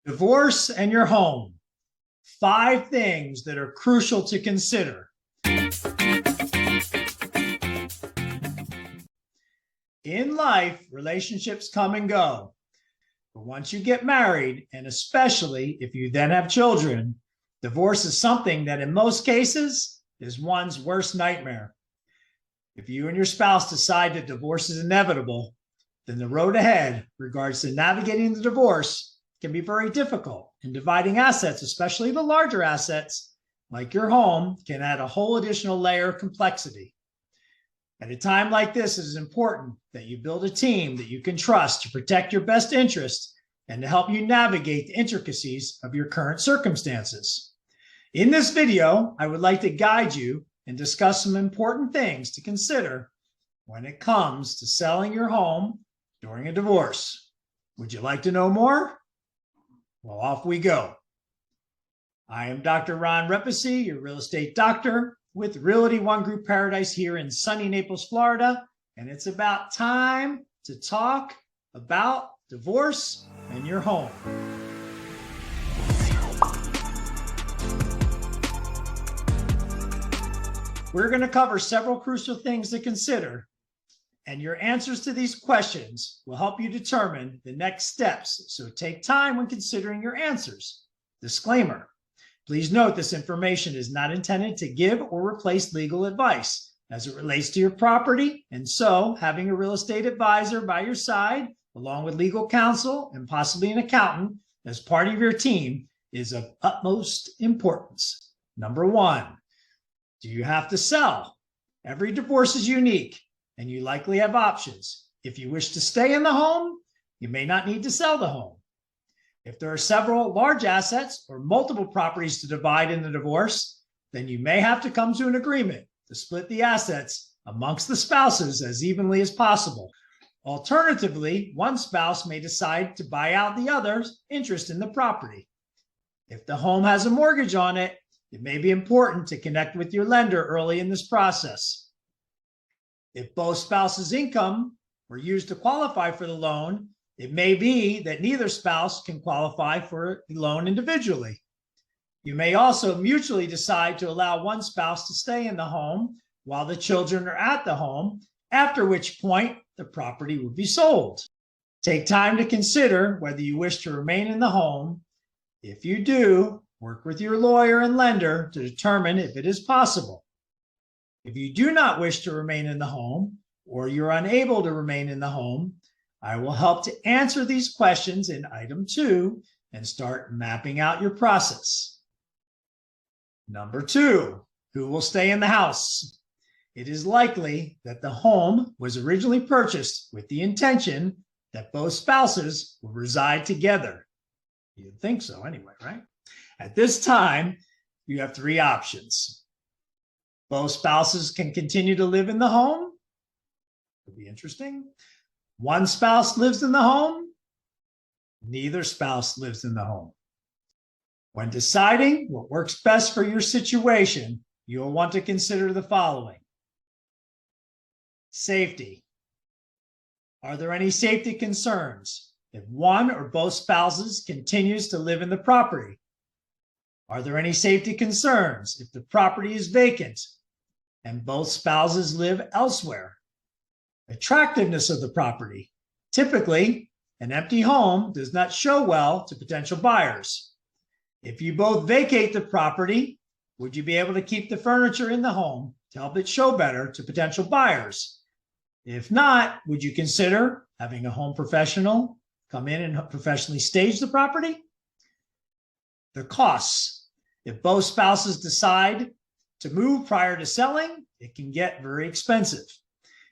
Divorce and your home. 5 things that are crucial to consider. In life, relationships come and go. But once you get married, and especially if you then have children, divorce is something that in most cases is one's worst nightmare. If you and your spouse decide that divorce is inevitable, then the road ahead regards to navigating the divorce can be very difficult, and dividing assets, especially the larger assets like your home, can add a whole additional layer of complexity. At a time like this, it is important that you build a team that you can trust to protect your best interests and to help you navigate the intricacies of your current circumstances. In this video, I would like to guide you and discuss some important things to consider when it comes to selling your home during a divorce. Would you like to know more? Well, off we go. I am Dr. Ron Repasy, your real estate doctor with Realty One Group Paradise here in sunny Naples, Florida, and it's about time to talk about divorce and your home. We're going to cover several crucial things to consider, and your answers to these questions will help you determine the next steps. So take time when considering your answers. Disclaimer: please note this information is not intended to give or replace legal advice as it relates to your property, and so having a real estate advisor by your side, along with legal counsel and possibly an accountant as part of your team, is of utmost importance. Number 1, do you have to sell? Every divorce is unique, and you likely have options. If you wish to stay in the home, you may not need to sell the home. If there are several large assets or multiple properties to divide in the divorce, then you may have to come to an agreement to split the assets amongst the spouses as evenly as possible. Alternatively, one spouse may decide to buy out the other's interest in the property. If the home has a mortgage on it, it may be important to connect with your lender early in this process. If both spouses' income were used to qualify for the loan, it may be that neither spouse can qualify for the loan individually. You may also mutually decide to allow one spouse to stay in the home while the children are at the home, after which point the property would be sold. Take time to consider whether you wish to remain in the home. If you do, work with your lawyer and lender to determine if it is possible. If you do not wish to remain in the home, or you're unable to remain in the home, I will help to answer these questions in item 2 and start mapping out your process. Number 2, who will stay in the house? It is likely that the home was originally purchased with the intention that both spouses will reside together. You'd think so anyway, right? At this time, you have 3 options. Both spouses can continue to live in the home. Could be interesting. One spouse lives in the home. Neither spouse lives in the home. When deciding what works best for your situation, you'll want to consider the following. Safety. Are there any safety concerns if one or both spouses continues to live in the property? Are there any safety concerns if the property is vacant and both spouses live elsewhere? Attractiveness of the property. Typically, an empty home does not show well to potential buyers. If you both vacate the property, would you be able to keep the furniture in the home to help it show better to potential buyers? If not, would you consider having a home professional come in and professionally stage the property? The costs. If both spouses decide to move prior to selling, it can get very expensive.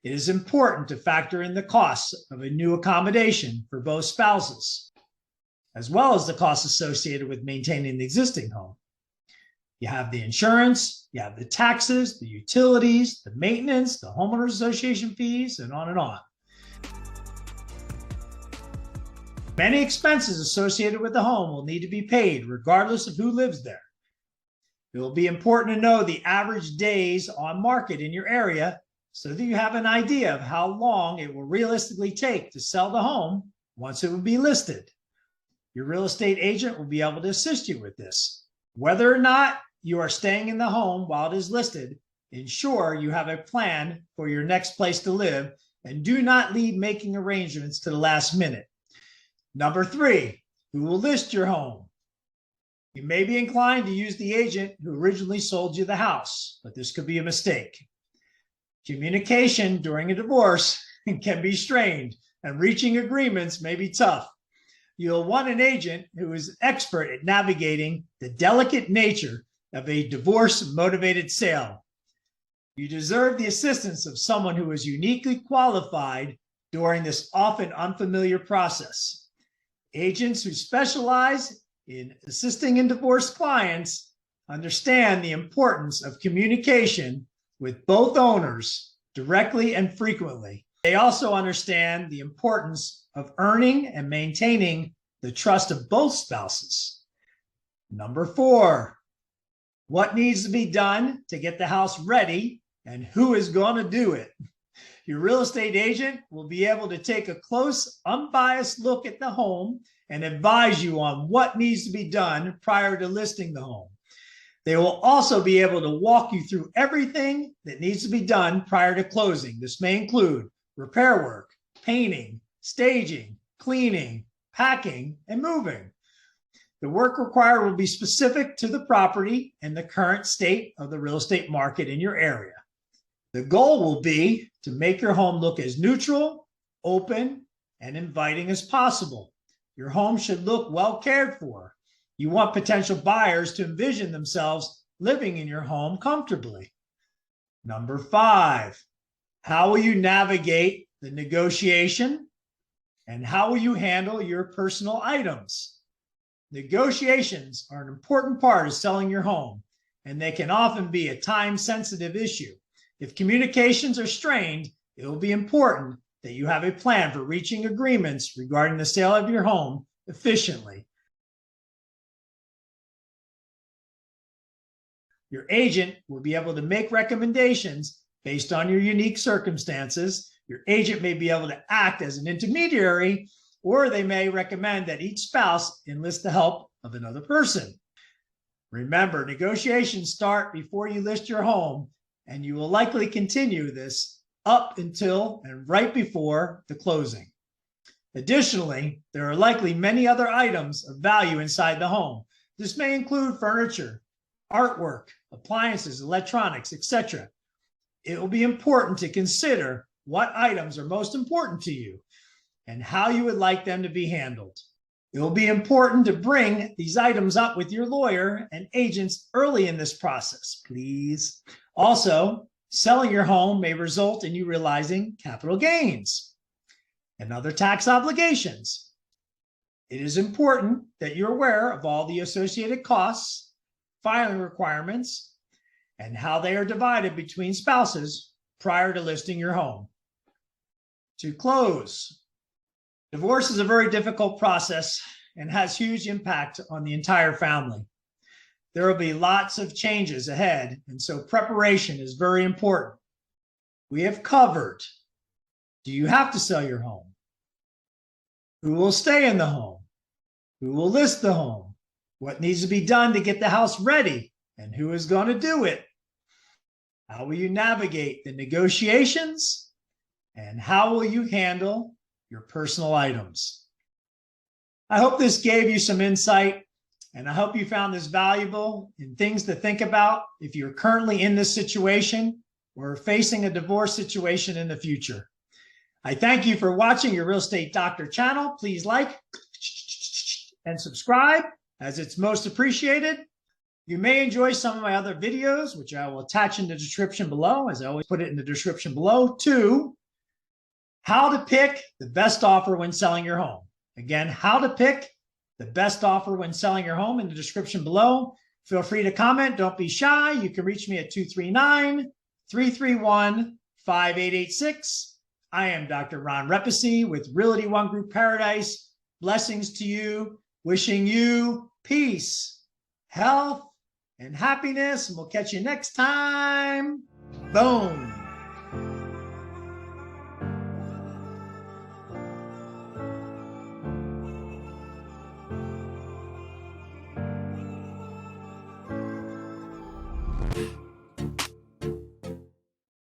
It is important to factor in the costs of a new accommodation for both spouses, as well as the costs associated with maintaining the existing home. You have the insurance, you have the taxes, the utilities, the maintenance, the homeowners association fees, and on and on. Many expenses associated with the home will need to be paid regardless of who lives there. It will be important to know the average days on market in your area so that you have an idea of how long it will realistically take to sell the home once it will be listed. Your real estate agent will be able to assist you with this. Whether or not you are staying in the home while it is listed, ensure you have a plan for your next place to live and do not leave making arrangements to the last minute. Number 3, who will list your home? You may be inclined to use the agent who originally sold you the house, but this could be a mistake. Communication during a divorce can be strained, and reaching agreements may be tough. You'll want an agent who is expert at navigating the delicate nature of a divorce-motivated sale. You deserve the assistance of someone who is uniquely qualified during this often unfamiliar process. Agents who specialize in assisting in divorce clients understand the importance of communication with both owners directly and frequently. They also understand the importance of earning and maintaining the trust of both spouses. Number 4, what needs to be done to get the house ready and who is going to do it? Your real estate agent will be able to take a close, unbiased look at the home and advise you on what needs to be done prior to listing the home. They will also be able to walk you through everything that needs to be done prior to closing. This may include repair work, painting, staging, cleaning, packing, and moving. The work required will be specific to the property and the current state of the real estate market in your area. The goal will be to make your home look as neutral, open, and inviting as possible. Your home should look well cared for. You want potential buyers to envision themselves living in your home comfortably. Number 5, how will you navigate the negotiation and how will you handle your personal items? Negotiations are an important part of selling your home, and they can often be a time-sensitive issue. If communications are strained, it will be important that you have a plan for reaching agreements regarding the sale of your home efficiently. Your agent will be able to make recommendations based on your unique circumstances. Your agent may be able to act as an intermediary, or they may recommend that each spouse enlist the help of another person. Remember, negotiations start before you list your home, and you will likely continue this up until and right before the closing. Additionally, there are likely many other items of value inside the home. This may include furniture, artwork, appliances, electronics, etc. It will be important to consider what items are most important to you and how you would like them to be handled. It will be important to bring these items up with your lawyer and agents early in this process, please. Also, selling your home may result in you realizing capital gains and other tax obligations. It is important that you're aware of all the associated costs, filing requirements, and how they are divided between spouses prior to listing your home. To close, divorce is a very difficult process and has huge impact on the entire family. There will be lots of changes ahead, and so preparation is very important. We have covered, do you have to sell your home? Who will stay in the home? Who will list the home? What needs to be done to get the house ready? And who is going to do it? How will you navigate the negotiations? And how will you handle your personal items? I hope this gave you some insight, and I hope you found this valuable and things to think about if you're currently in this situation or facing a divorce situation in the future. I thank you for watching your Real Estate Doctor channel. Please like and subscribe, as it's most appreciated. You may enjoy some of my other videos, which I will attach in the description below, as I always put it in the description below, to how to pick the best offer when selling your home. Again, how to pick the best offer when selling your home in the description below. Feel free to comment. Don't be shy. You can reach me at 239-331-5886. I am Dr. Ron Repesi with Realty One Group Paradise. Blessings to you. Wishing you peace, health, and happiness. And we'll catch you next time. Boom. you.